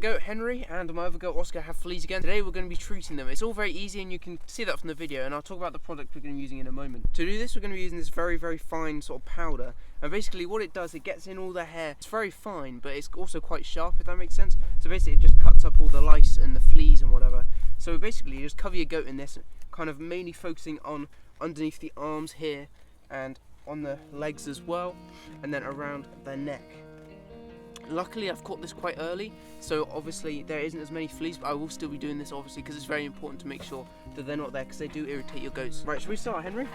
goat Henry and my other goat Oscar have fleas again. Today we're going to be treating them. It's all very easy and you can see that from the video, and I'll talk about the product we're going to be using in a moment. To do this we're going to be using this very fine sort of powder, and basically what it does, it gets in all the hair. It's very fine but it's also quite sharp, if that makes sense. So basically it just cuts up all the lice and the fleas and whatever. So basically you just cover your goat in this, kind of mainly focusing on underneath the arms here and on the legs as well, and then around their neck. Luckily I've caught this quite early, so obviously there isn't as many fleas, but I will still be doing this obviously because it's very important to make sure that they're not there, because they do irritate your goats. Right, should we start Henry?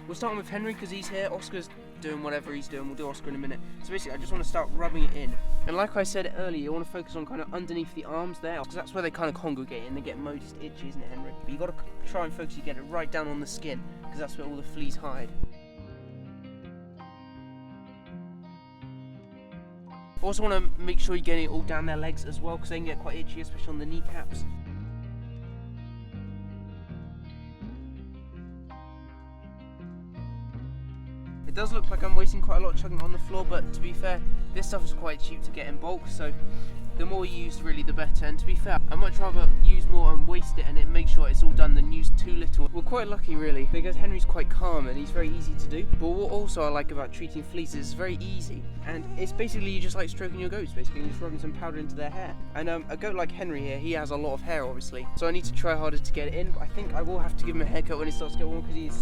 We'll start with Henry because he's here. Oscar's doing whatever he's doing. We'll do Oscar in a minute. So basically I just want to start rubbing it in, and like I said earlier, you want to focus on kind of underneath the arms there, because that's where they kind of congregate and they get most itchy, isn't it, Henry? But you got to try and focus, you get it right down on the skin, because that's where all the fleas hide. Also want to make sure you're getting it all down their legs as well, because they can get quite itchy, especially on the kneecaps. It does look like I'm wasting quite a lot chucking it on the floor, but to be fair, this stuff is quite cheap to get in bulk, so the more you use really the better. And to be fair, I'd much rather use more and waste it and it make sure it's all done than use too little. We're quite lucky really, because Henry's quite calm and he's very easy to do. But what also I like about treating fleas is it's very easy, and it's basically you just like stroking your goats basically, and just rubbing some powder into their hair. And a goat like Henry here, he has a lot of hair obviously, so I need to try harder to get it in, but I think I will have to give him a haircut when it starts to get warm, because he is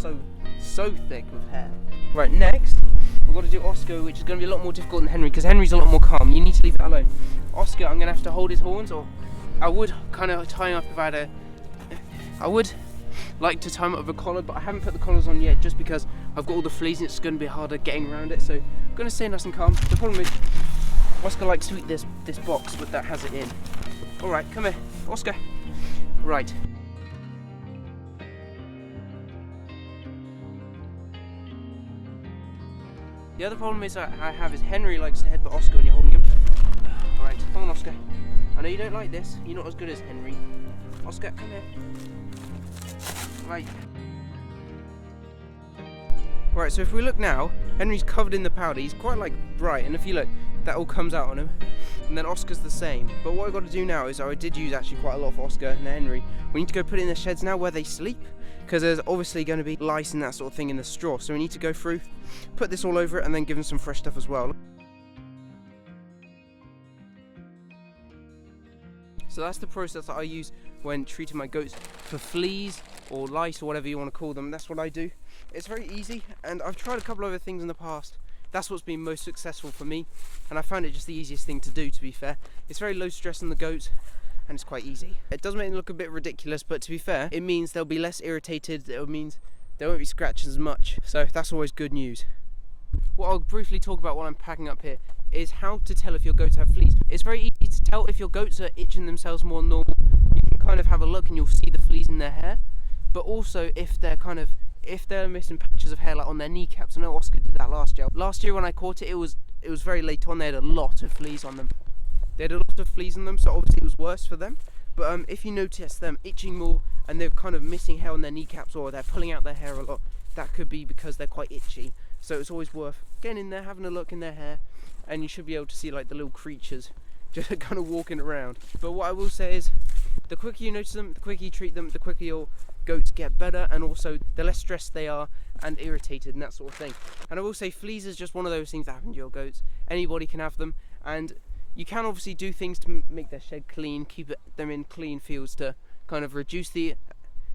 so thick with hair. Right, next we've got to do Oscar, which is going to be a lot more difficult than Henry, because Henry's a lot more calm. You need to leave that alone. Oscar, I'm going to have to hold his horns, or I would kind of tie him up if I had a... I would like to tie him up with a collar, but I haven't put the collars on yet just because I've got all the fleas and it's going to be harder getting around it, so I'm going to stay nice and calm. The problem is Oscar likes to eat this box, but that has it in. Alright, come here, Oscar. Right. The other problem is I have is Henry likes to headbutt Oscar when you're holding him. Alright, come on Oscar. I know you don't like this, you're not as good as Henry. Oscar, come here. Right. Right, so if we look now, Henry's covered in the powder, he's quite like bright, and if you look, that all comes out on him. And then Oscar's the same. But what I've got to do now is, I did use actually quite a lot for Oscar and Henry. We need to go put it in the sheds now where they sleep, because there's obviously going to be lice and that sort of thing in the straw. So we need to go through, put this all over it, and then give them some fresh stuff as well. So that's the process that I use when treating my goats for fleas or lice or whatever you want to call them. That's what I do. It's very easy, and I've tried a couple other things in the past. That's what's been most successful for me, and I found it just the easiest thing to do, to be fair. It's very low stress on the goats, and it's quite easy. It does make them look a bit ridiculous, but to be fair, it means they'll be less irritated. It means they won't be scratched as much, so that's always good news. What I'll briefly talk about while I'm packing up here is how to tell if your goats have fleas. It's very easy to tell if your goats are itching themselves more than normal. You can kind of have a look and you'll see the fleas in their hair, but also if they're missing patches of hair like on their kneecaps. I know Oscar did that last year. Last year when I caught it, it was very late on. They had a lot of fleas on them. So obviously it was worse for them. But if you notice them itching more and they're kind of missing hair on their kneecaps, or they're pulling out their hair a lot, that could be because they're quite itchy. So it's always worth getting in there, having a look in their hair, and you should be able to see like the little creatures just kind of walking around. But what I will say is, the quicker you notice them, the quicker you treat them, the quicker your goats get better, and also the less stressed they are and irritated and that sort of thing. And I will say fleas is just one of those things that happen to your goats. Anybody can have them, and you can obviously do things to make their shed clean, keep them in clean fields to kind of reduce the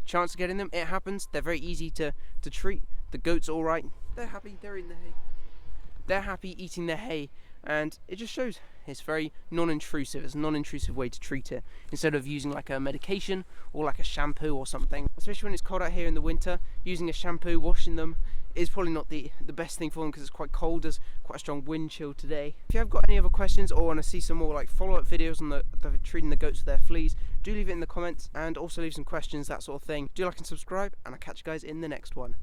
chance of getting them. It happens. They're very easy to treat. The goats are alright. They're happy, they're in the hay. They're happy eating their hay, and it just shows it's very non-intrusive. It's a non-intrusive way to treat it, instead of using like a medication or like a shampoo or something. Especially when it's cold out here in the winter, using a shampoo, washing them is probably not the best thing for them, because it's quite cold. There's quite a strong wind chill today. If you have got any other questions or want to see some more like follow-up videos on the treating the goats with their fleas, do leave it in the comments, and also leave some questions, that sort of thing. Do like and subscribe, and I'll catch you guys in the next one.